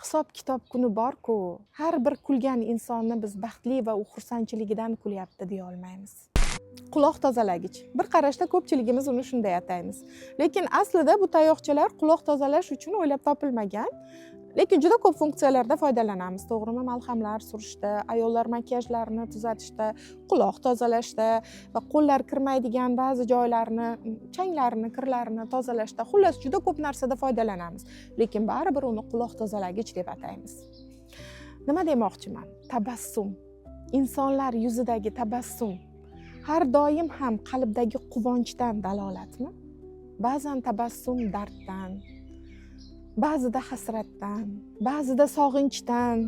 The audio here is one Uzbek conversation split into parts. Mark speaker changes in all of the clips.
Speaker 1: hisob kitob kuni bor-ku, har bir kulgan insonni biz baxtli va u xursandchiligidan kulyapti deya olmaymiz. Quloq tozalagich. Bir qarashda ko'pchiligimiz uni shunday ataymiz. Lekin aslida bu tayoqchalar quloq tozalash uchun o'ylab topilmagan. Lekin juda ko'p funksiyalarda foydalanamiz, to'g'rimi? Malhamlar surishda, ayollar makiyajlarini tuzatishda, quloq tozalashda va qo'llar kirmaydigan ba'zi joylarni, changlarini, kirlarini tozalashda, xullas juda ko'p narsada foydalanamiz. Lekin baribir uni quloq tozalagich deb ataymiz. Nima demoqchiman? Tabassum. Insonlar yuzidagi tabassum har doim ham qalbdagi quvonchdan dalolatmi? Ba'zan tabassum darddan, ba'zida hasratdan, ba'zida sog'inchdan,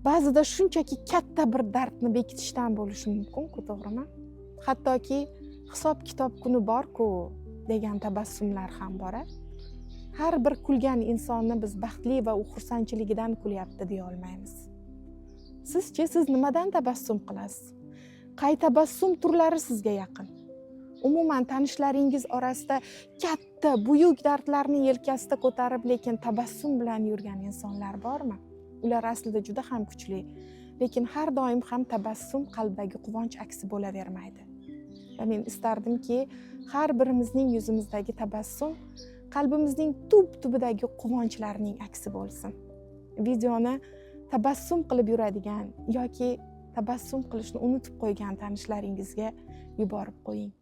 Speaker 1: ba'zida shunchaki katta bir dardni bekitishdan bo'lishi mumkin-ku, to'g'rimi? Hattoki hisob kitob kuni bor-ku degan tabassumlar ham bor-a? Har bir kulgan insonni biz baxtli va u xursandchiligidan kulyapti deya olmaymiz. Sizchi, siz nimadan tabassum qilasiz? Qay tabassum turlari sizga yaqin? Umuman tanishlaringiz orasida katta, buyuk dardlarni yelkasida ko'tarib, lekin tabassum bilan yurgan insonlar bormi? Ular aslida juda ham kuchli, lekin har doim ham tabassum qalbdagi quvonch aksi bo'lavermaydi. Va men istardimki, har birimizning yuzimizdagi tabassum qalbimizning tub-tubidagi quvonchlarning aksi bo'lsin. Videoni tabassum qilib yuradigan yoki tabassum qilishni unutib qo'ygan tanishlaringizga yuborib qo'ying.